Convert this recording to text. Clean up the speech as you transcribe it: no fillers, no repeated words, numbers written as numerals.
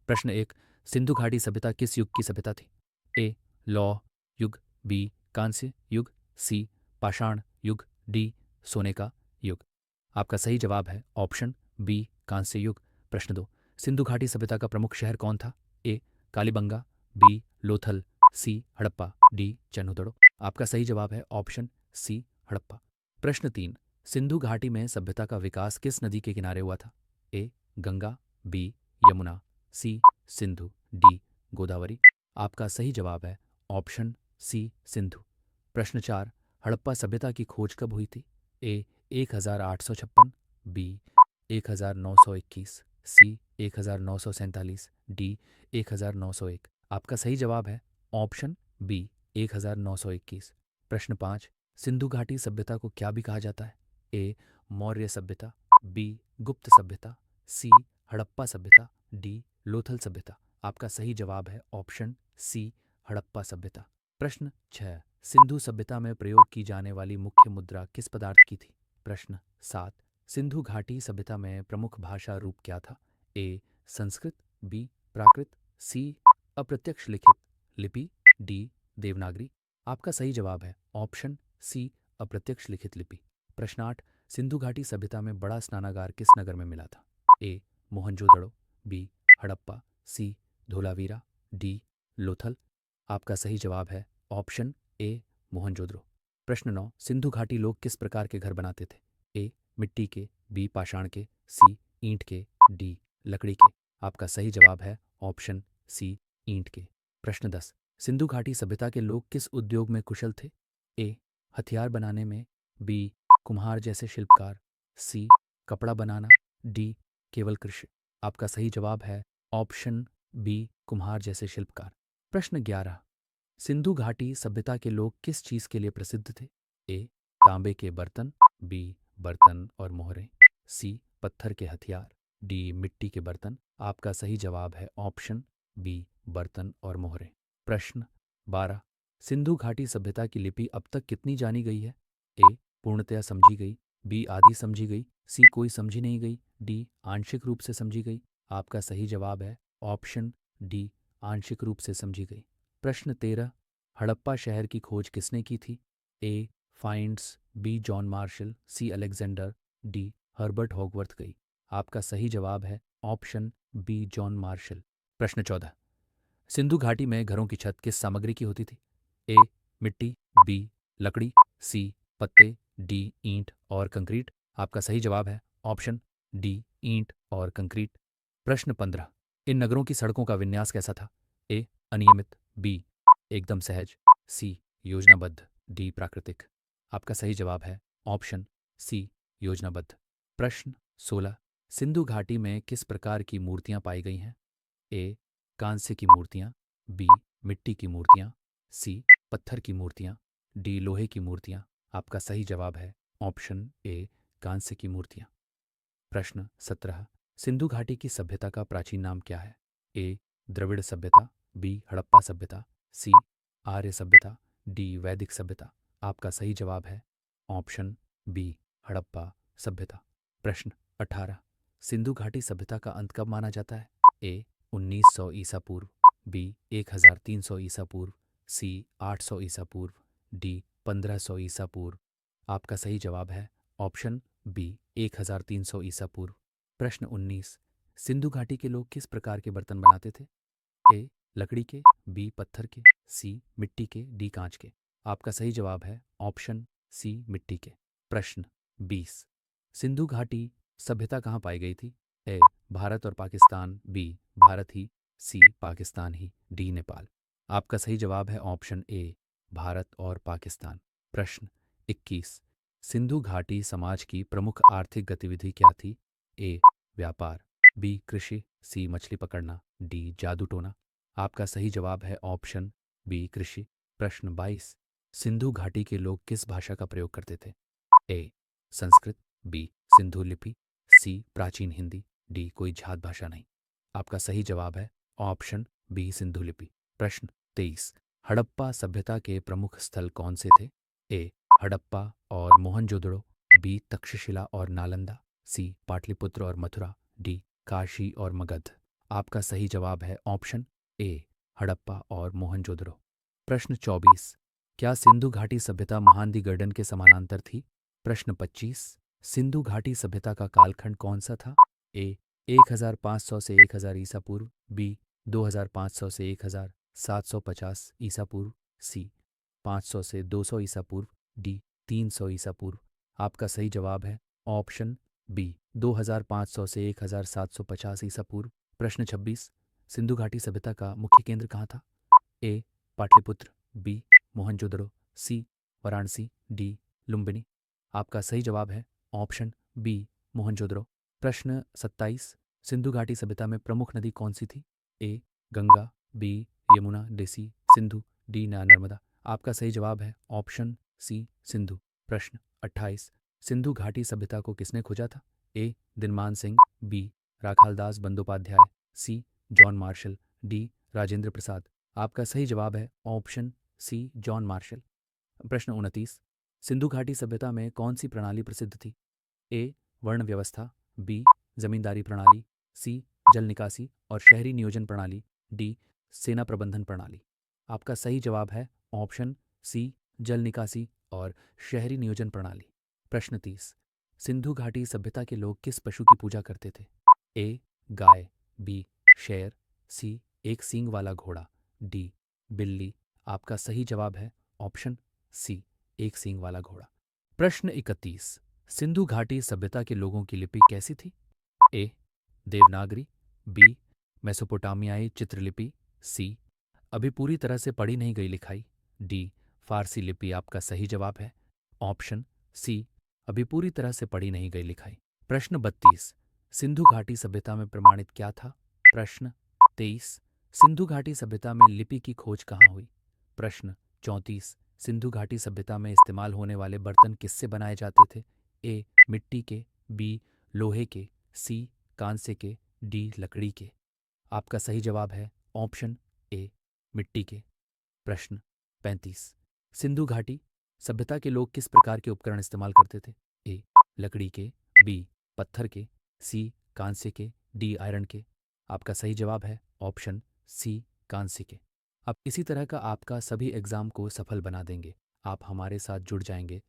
प्रश्न 1, सिंधु घाटी सभ्यता किस युग की सभ्यता थी? ए. लौह युग, बी. कांस्य युग, सी. पाषाण युग, डी. सोने का युग। आपका सही जवाब है ऑप्शन बी, कांस्य युग। प्रश्न 2, सिंधु घाटी सभ्यता का प्रमुख शहर कौन था? ए. कालीबंगा, बी. लोथल, सी. हड़प्पा, डी. चन्हुदड़ो। आपका सही जवाब है ऑप्शन सी, हड़प्पा। प्रश्न 3, सिंधु घाटी में सभ्यता का विकास किस नदी के किनारे हुआ था? ए. गंगा, बी. यमुना, सी. सिंधु, डी. गोदावरी। आपका सही जवाब है ऑप्शन सी, सिंधु। प्रश्न 4, हड़प्पा सभ्यता की खोज कब हुई थी? ए. 1856, बी. 1921, सी. 1947, डी. 1901। आपका सही जवाब है ऑप्शन बी, 1921। प्रश्न 5, सिंधु घाटी सभ्यता को क्या भी कहा जाता है? ए. मौर्य सभ्यता, बी. गुप्त सभ्यता, सी. हड़प्पा सभ्यता, डी. लोथल सभ्यता। आपका सही जवाब है ऑप्शन सी, हड़प्पा सभ्यता। प्रश्न 6, सिंधु सभ्यता में प्रयोग की जाने वाली मुख्य मुद्रा किस पदार्थ की थी? प्रश्न 7, सिंधु घाटी सभ्यता में प्रमुख भाषा रूप क्या था? ए. संस्कृत, बी. प्राकृत, सी. अप्रत्यक्ष लिखित लिपि, डी. देवनागरी। आपका सही जवाब है ऑप्शन सी, अप्रत्यक्ष लिखित लिपि। प्रश्न 8, सिंधु घाटी सभ्यता में बड़ा स्नानागार किस नगर में मिला था? ए. मोहनजोदड़ो, बी. हड़प्पा, सी. धोलावीरा, डी. लोथल। आपका सही जवाब है ऑप्शन ए, मोहनजोदड़ो। प्रश्न 9, सिंधु घाटी लोग किस प्रकार के घर बनाते थे? ए. मिट्टी के, बी. पाषाण के, सी. ईंट के, डी. लकड़ी के। आपका सही जवाब है ऑप्शन सी, ईंट के। प्रश्न 10, सिंधु घाटी सभ्यता के लोग किस उद्योग में कुशल थे? ए. हथियार बनाने में, बी. कुम्हार जैसे शिल्पकार, सी. कपड़ा बनाना, डी. केवल कृषि। आपका सही जवाब है ऑप्शन बी, कुम्हार जैसे शिल्पकार। प्रश्न 11, सिंधु घाटी सभ्यता के लोग किस चीज के लिए प्रसिद्ध थे? ए. तांबे के बर्तन, बी. बर्तन और मोहरें, सी. पत्थर के हथियार, डी. मिट्टी के बर्तन। आपका सही जवाब है ऑप्शन बी, बर्तन और मोहरें। प्रश्न 12, सिंधु घाटी सभ्यता की लिपि अब तक कितनी जानी गई है? ए. पूर्णतया समझी गई, बी. आधी समझी गई, सी. कोई समझी नहीं गई, डी. आंशिक रूप से समझी गई। आपका सही जवाब है ऑप्शन डी, आंशिक रूप से समझी गई। प्रश्न 13, हड़प्पा शहर की खोज किसने की थी? A. Finds, B. John Marshall, C. Alexander, D. Herbert Hogworth गई। आपका सही जवाब है ऑप्शन बी, जॉन मार्शल। प्रश्न 14, सिंधु घाटी में घरों की छत किस सामग्री की होती थी? ए. मिट्टी, बी. लकड़ी, सी. पत्ते, डी. ईंट और कंक्रीट। आपका सही जवाब है ऑप्शन डी, ईंट और कंक्रीट। प्रश्न 15, इन नगरों की सड़कों का विन्यास कैसा था? ए. अनियमित, बी. एकदम सहज, सी. योजनाबद्ध, डी. प्राकृतिक। आपका सही जवाब है ऑप्शन सी, योजनाबद्ध। प्रश्न 16, सिंधु घाटी में किस प्रकार की मूर्तियां पाई गई हैं? ए. कांस्य की मूर्तियां, बी. मिट्टी की मूर्तियां, सी. पत्थर की मूर्तियां, डी. लोहे की मूर्तियां। आपका सही जवाब है ऑप्शन ए, कांस्य की मूर्तियां। प्रश्न 17, सिंधु घाटी की सभ्यता का प्राचीन नाम क्या है? ए. द्रविड़ सभ्यता, बी. हड़प्पा सभ्यता, सी. आर्य सभ्यता, डी. वैदिक सभ्यता। आपका सही जवाब है ऑप्शन बी, हड़प्पा सभ्यता। प्रश्न 18, सिंधु घाटी सभ्यता का अंत कब माना जाता है? ए. 1900 ईसा पूर्व, बी. 1300 ईसा पूर्व, सी. 800 ईसा पूर्व, डी. 1500 ईसा पूर्व। आपका सही जवाब है ऑप्शन बी, 1300 ईसा पूर्व। प्रश्न 19, सिंधु घाटी के लोग किस प्रकार के बर्तन बनाते थे? ए. लकड़ी के, बी. पत्थर के, सी. मिट्टी के, डी. कांच के। आपका सही जवाब है ऑप्शन सी, मिट्टी के। प्रश्न 20, सिंधु घाटी सभ्यता कहाँ पाई गई थी? ए. भारत और पाकिस्तान, बी. भारत ही, सी. पाकिस्तान ही, डी. नेपाल। आपका सही जवाब है ऑप्शन ए, भारत और पाकिस्तान। प्रश्न 21, सिंधु घाटी समाज की प्रमुख आर्थिक गतिविधि क्या थी? ए. व्यापार, बी. कृषि, सी. मछली पकड़ना, डी. जादू टोना। आपका सही जवाब है ऑप्शन बी, कृषि। प्रश्न 22, सिंधु घाटी के लोग किस भाषा का प्रयोग करते थे? ए. संस्कृत, बी. सिंधु लिपि, सी. प्राचीन हिंदी, डी. कोई जात भाषा नहीं। आपका सही जवाब है ऑप्शन बी, सिंधु लिपि। प्रश्न 23, हड़प्पा सभ्यता के प्रमुख स्थल कौन से थे? ए. हड़प्पा और मोहनजोदड़ो, बी. तक्षशिला और नालंदा, सी. पाटलिपुत्र और मथुरा, डी. काशी और मगध। आपका सही जवाब है ऑप्शन ए, हड़प्पा और मोहनजोदड़ो। प्रश्न 24, क्या सिंधु घाटी सभ्यता महानदी गर्डन के समानांतर थी? प्रश्न 25, सिंधु घाटी सभ्यता का कालखंड कौन सा था? ए 1500 से 1000 ईसा पूर्व, बी 2500 से 1750 ईसा पूर्व, सी 500 से 200 ईसा पूर्व, डी 300 ईसा पूर्व। आपका सही जवाब है ऑप्शन बी 2500 से 1750 ईसा पूर्व। प्रश्न 26, सिंधु घाटी सभ्यता का मुख्य केंद्र कहाँ था? ए पाटलिपुत्र, बी मोहनजोदड़ो, सी वाराणसी, डी लुम्बिनी। आपका सही जवाब है ऑप्शन बी मोहनजोदड़ो। प्रश्न 27, सिंधु घाटी सभ्यता में प्रमुख नदी कौन सी थी? A Ganga, B Yamuna, D C Sindhu, D Narmada. आपका सही जवाब है ऑप्शन सी सिंधु। प्रश्न 28, सिंधु घाटी सभ्यता को किसने खोजा था? ए दिनमान सिंह, बी राखालदास बंदोपाध्याय, सी John Marshall, D Rajendra Prasad. आपका सही जवाब है ऑप्शन सी जॉन मार्शल। प्रश्न 29, सिंधु घाटी सभ्यता में कौन सी प्रणाली प्रसिद्ध थी? ए वर्ण व्यवस्था, बी जमींदारी प्रणाली, सी जल निकासी और शहरी नियोजन प्रणाली, डी सेना प्रबंधन प्रणाली। आपका सही जवाब है ऑप्शन सी जल निकासी और शहरी नियोजन प्रणाली। प्रश्न 30, सिंधु घाटी सभ्यता के लोग किस पशु की पूजा करते थे? ए गाय, बी शेर, सी एक सींग वाला घोड़ा, डी बिल्ली। आपका सही जवाब है ऑप्शन सी एक सींग वाला घोड़ा। प्रश्न 31, सिंधु घाटी सभ्यता के लोगों की लिपि कैसी थी? ए देवनागरी, बी मेसोपोटामियाई चित्रलिपि, सी अभी पूरी तरह से पढ़ी नहीं गई लिखाई, डी फारसी लिपि। आपका सही जवाब है ऑप्शन सी अभी पूरी तरह से पढ़ी नहीं गई लिखाई। प्रश्न 32, सिंधु घाटी सभ्यता में प्रमाणित क्या था? प्रश्न 23, सिंधु घाटी सभ्यता में लिपि की खोज कहाँ हुई? प्रश्न 34, सिंधु घाटी सभ्यता में इस्तेमाल होने वाले बर्तन किससे बनाए जाते थे? ए मिट्टी के, बी लोहे के, सी कांसे के, डी लकड़ी के। आपका सही जवाब है ऑप्शन ए मिट्टी के। प्रश्न 35, सिंधु घाटी सभ्यता के लोग किस प्रकार के उपकरण इस्तेमाल करते थे? ए लकड़ी के, बी पत्थर के, सी कांसे के, डी आयरन के। आपका सही जवाब है ऑप्शन सी कांसे के। अब इसी तरह का आपका सभी एग्जाम को सफल बना देंगे। आप हमारे साथ जुड़ जाएंगे